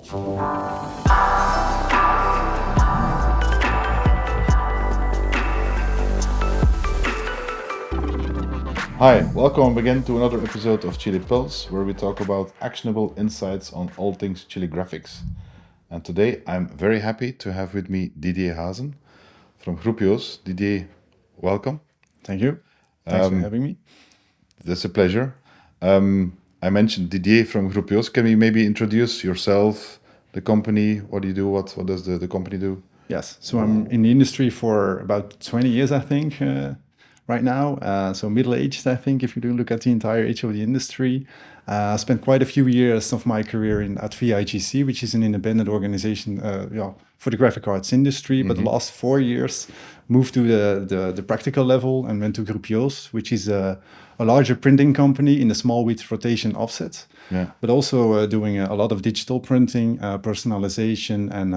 Hi, welcome again to another episode of CHILIpulse, where we talk about actionable insights on all things CHILI GraFx. And today I'm very happy to have with me Didier Haazen from Group Joos. Didier, welcome. Thank you. Thanks for having me. That's a pleasure. I mentioned Didier from Group Joos. Can you maybe introduce yourself, the company? What do you do? What does the company do? Yes, so I'm in the industry for about 20 years, I think, right now. So middle-aged, I think, if you do look at the entire age of the industry. I spent quite a few years of my career at VIGC, which is an independent organization for the graphic arts industry. But the last 4 years, moved to the practical level and went to Group Joos, which is a larger printing company in the small width rotation offset. Yeah. But also doing a lot of digital printing, personalization, and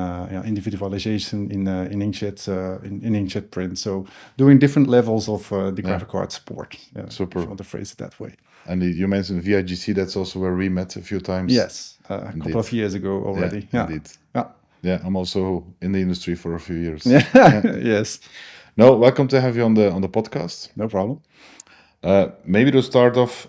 individualization in inkjet print. So doing different levels of the graphic arts sport. Super. If you want to phrase it that way. And you mentioned VIGC. That's also where we met a few times. Yes, a couple of years ago already. Yeah, indeed. Yeah. Yeah, I'm also in the industry for a few years. Yes. No, welcome to have you on the podcast. No problem. Maybe to start off,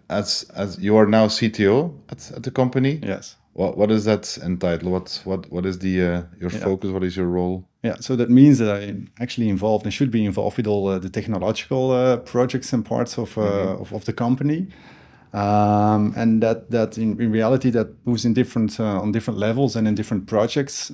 as you are now CTO at the company. Yes. What does that entitle? What is your focus? What is your role? Yeah, so that means that I'm actually involved and should be involved with all the technological projects and parts of the company. And that in reality that moves in different on different levels and in different projects.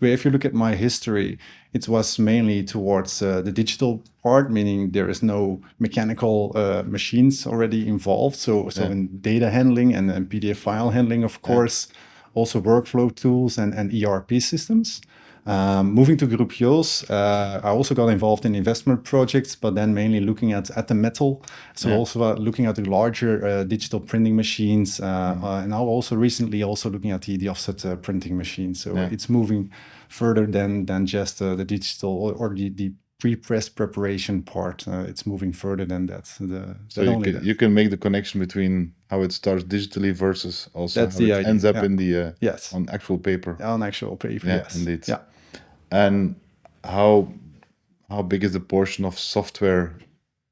Where if you look at my history, it was mainly towards the digital part, meaning there is no mechanical machines already involved. So in data handling and PDF file handling, of course, also workflow tools and ERP systems. Moving to Group Joos, I also got involved in investment projects, but then mainly looking at the metal. So also looking at the larger digital printing machines, and now also recently also looking at the offset printing machines. So it's moving further than just the digital or the pre-press preparation part. It's moving further than that. So you can make the connection between how it starts digitally versus also That's how it idea. ends up in the Yes, on actual paper. on actual paper. Yeah, Yes, indeed. Yeah. And how big is the portion of software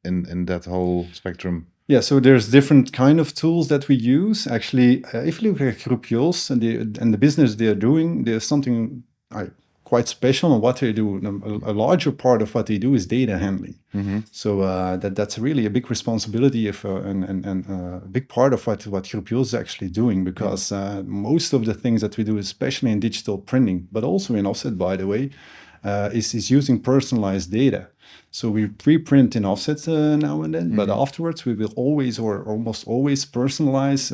in that whole spectrum? Yeah, so there's different kind of tools that we use. Actually, if you look at Group Joos and the business they're doing, there's something quite special on what they do. A larger part of what they do is data handling. So that's really a big responsibility and a big part of what Group Joos is actually doing, because most of the things that we do, especially in digital printing, but also in offset, by the way, is using personalized data. So we pre-print in offsets now and then, but afterwards we will always or almost always personalize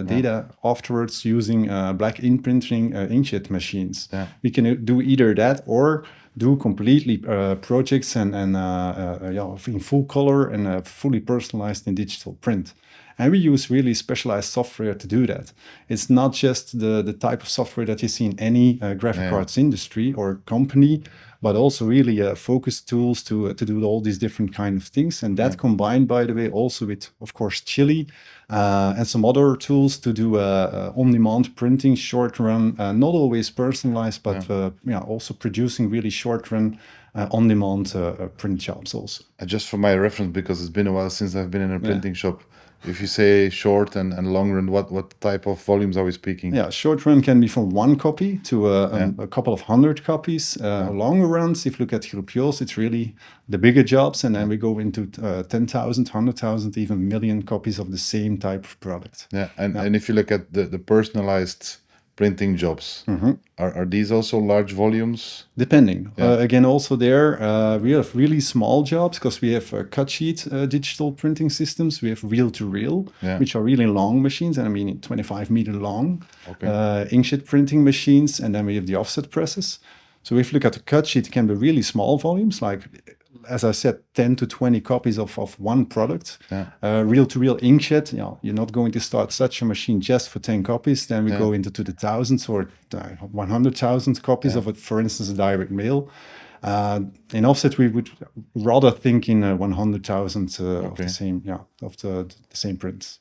data afterwards using black ink printing inkjet machines. We can do either that or do completely projects and in full color and fully personalized in digital print. And we use really specialized software to do that. It's not just the type of software that you see in any graphic arts industry or company, but also really focused tools to do all these different kind of things. And that combined, by the way, also with, of course, CHILI and some other tools to do on-demand printing, short-run, not always personalized, but also producing really short-run on-demand print jobs also. Just for my reference, because it's been a while since I've been in a printing shop, if you say short and long run, what type of volumes are we speaking? Yeah, short run can be from 1 copy to a couple of 100 copies. Longer runs, if you look at Group Joos, it's really the bigger jobs, and then we go into 10,000, 100,000, even million copies of the same type of product. Yeah, and if you look at the personalized printing jobs, are these also large volumes? Depending. Again, also there, we have really small jobs because we have cut sheet digital printing systems. We have reel-to-reel, which are really long machines, and I mean 25 meter long inkjet printing machines, and then we have the offset presses. So if you look at the cut sheet, it can be really small volumes, like, as I said, 10 to 20 copies of one product. Reel-to-reel inkjet, you're not going to start such a machine just for 10 copies. Then we go into the thousands or 100,000 copies of it, for instance, a direct mail. In offset, we would rather think in 100,000 of the same, of the same prints.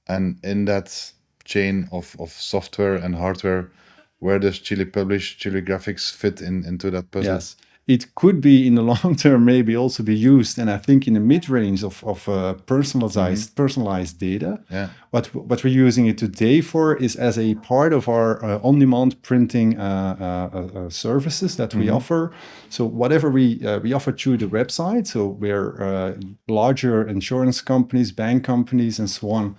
And in that chain of software and hardware, where does Chili Publish, Chili GraFx fit into that puzzle? Yes, it could be in the long term maybe also be used, and I think in the mid range of personalized data. Yeah. What we're using it today for is as a part of our on-demand printing services that we offer. So whatever we offer through the website, so where larger insurance companies, bank companies, and so on,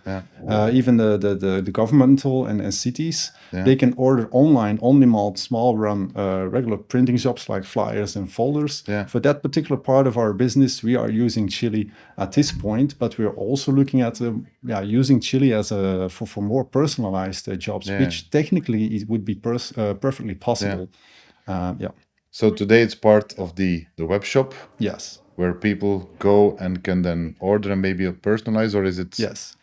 even the governmental and cities, they can order online, on-demand, small run regular printing jobs like flyers and folders. For that particular part of our business, we are using Chili at this point, but we're also looking at using Chili as for more personalized jobs, which technically it would be perfectly possible. So today it's part of the web shop. Yes. Where people go and can then order and maybe personalize, or is it? Yes.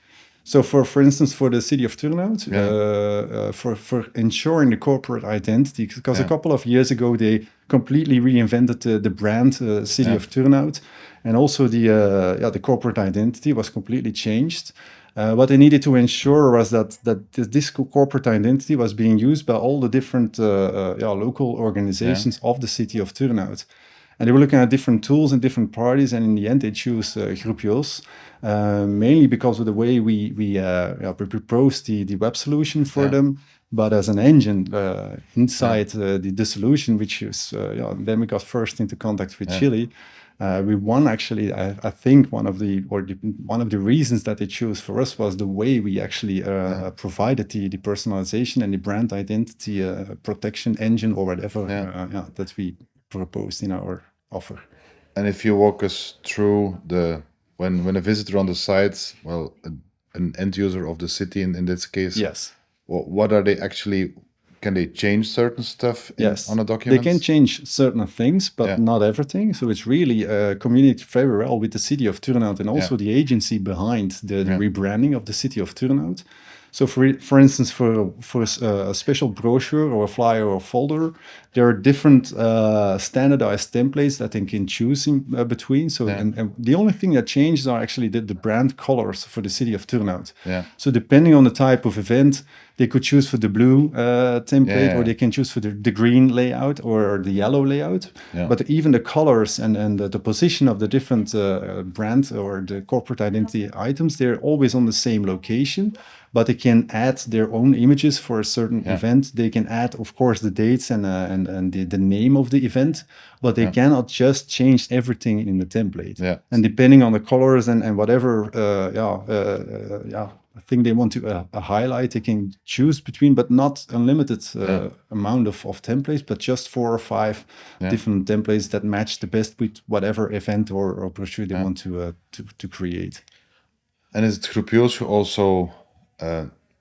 So for instance, for the City of Turnout, for ensuring the corporate identity, because a couple of years ago they completely reinvented the brand City of Turnout, and also the corporate identity was completely changed. What they needed to ensure was that this corporate identity was being used by all the different local organizations of the City of Turnout. And they were looking at different tools and different parties, and in the end, they choose Group Joos, mainly because of the way we proposed the web solution for them, but as an engine inside the solution, which is then we got first into contact with Chili. We won actually. I think one of the reasons that they chose for us was the way we actually provided the personalization and the brand identity protection engine or whatever that we proposed in our offer. And if you walk us through when a visitor on the site, well, an end user of the city in this case, yes, what are they actually? Can they change certain stuff on a document? They can change certain things, but not everything. So it's really communicated very well with the City of Turnout and also the agency behind the rebranding of the City of Turnout. So for instance, for a special brochure or a flyer or a folder, there are different standardized templates that they can choose between. So and the only thing that changes are actually the brand colors for the City of Turnout. So depending on the type of event, they could choose for the blue template, or they can choose for the green layout or the yellow layout. But even the colors and the position of the different brand or the corporate identity items, they're always on the same location. But they can add their own images for a certain event. They can add, of course, the dates and the name of the event, but they cannot just change everything in the template. And depending on the colors and whatever, I think they want to highlight, they can choose between, but not unlimited amount of templates, but just 4 or 5 different templates that match the best with whatever event or brochure they want to create. And is it Group Joos who also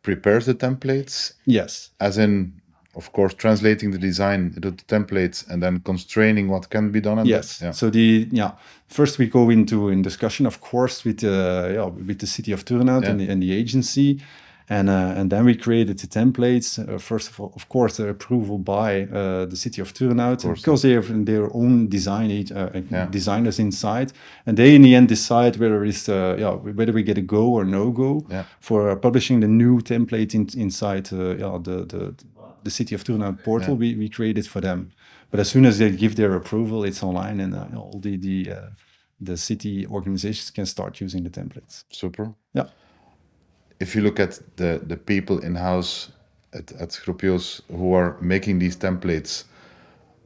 prepares the templates? Yes. As in, of course, translating the design into the templates and then constraining what can be done. Yes. So first we go into discussion, of course, with the City of Turnout and the agency, and then we created the templates. First of all, of course, the approval by the City of Turnout, because they have their own designers inside, and they in the end decide whether whether we get a go or no go for publishing the new template inside the City of Turnout portal we created for them. But as soon as they give their approval, it's online, and all the city organizations can start using the templates. Super. Yeah. If you look at the people in-house at Group Joos who are making these templates,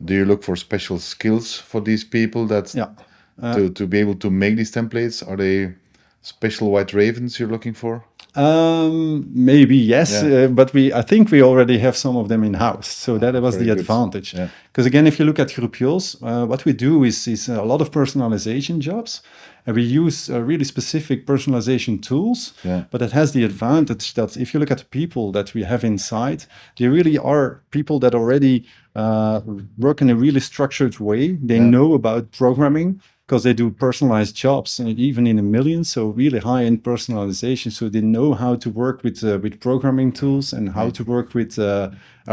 do you look for special skills for these people to be able to make these templates? Are they special white ravens you're looking for? Maybe yes, but I think we already have some of them in-house, so that was the advantage. Because again, if you look at Group Joos, what we do is a lot of personalization jobs, and we use really specific personalization tools. But it has the advantage that if you look at the people that we have inside, they really are people that already work in a really structured way. They know about programming. because they do personalized jobs, and even in the millions, so really high-end personalization. So they know how to work with programming tools and how to work with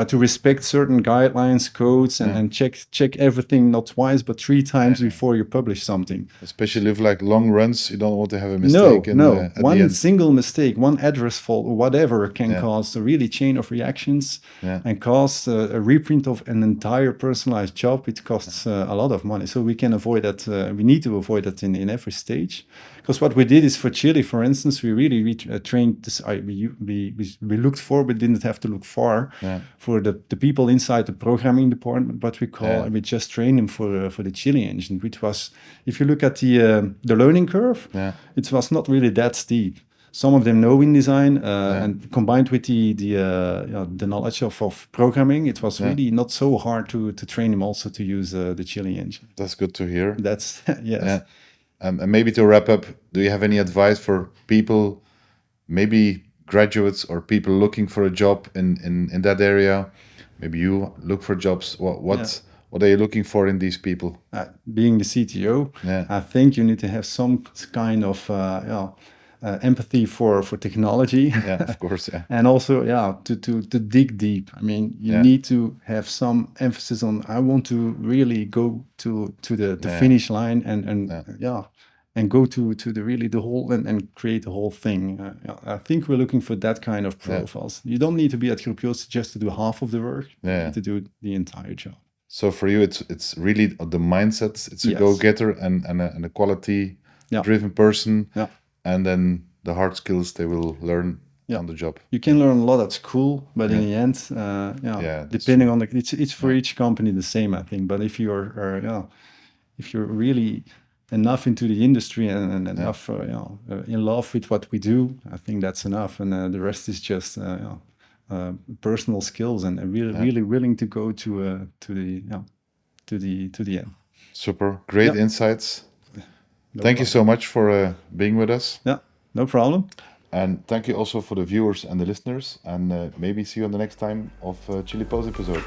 to respect certain guidelines, codes, and check everything not twice but 3 times before you publish something. Especially with like long runs, you don't want to have a No, mistake. At one the end. single mistake, one address fault or whatever can cause a really chain of reactions and cause a reprint of an entire personalized job. It costs a lot of money. So we can avoid that. We need to avoid that in every stage. Because what we did is for Chile, for instance, we really trained this. We looked for, but didn't have to look far for the people inside the programming department. What we call, we just trained them for the Chile engine, which was, if you look at the learning curve, it was not really that steep. Some of them know InDesign, and combined with the knowledge of programming, it was really not so hard to train them also to use the Chile engine. That's good to hear. That's yes. And maybe to wrap up, do you have any advice for people, maybe graduates or people looking for a job in that area? Maybe you look for jobs. What are you looking for in these people? Being the CTO, I think you need to have some kind of empathy for technology. Yeah, of course. Yeah. And also, to dig deep. I mean, you need to have some emphasis on, I want to really go to the finish line and go to the whole and create the whole thing. I think we're looking for that kind of profiles. You don't need to be at Group Joos just to do half of the work. You need to do the entire job. So for you, it's really the mindset. It's a go-getter and a quality-driven person. Yeah. And then the hard skills they will learn on the job. You can learn a lot at school, but in the end, depending on it's for each company the same, I think. But if you're really enough into the industry and enough in love with what we do, I think that's enough, and the rest is just personal skills and really willing to go to the end. Super, great insights. Thank you so much for being with us. Yeah, no problem. And thank you also for the viewers and the listeners. And maybe see you on the next time of CHILIpulse episode.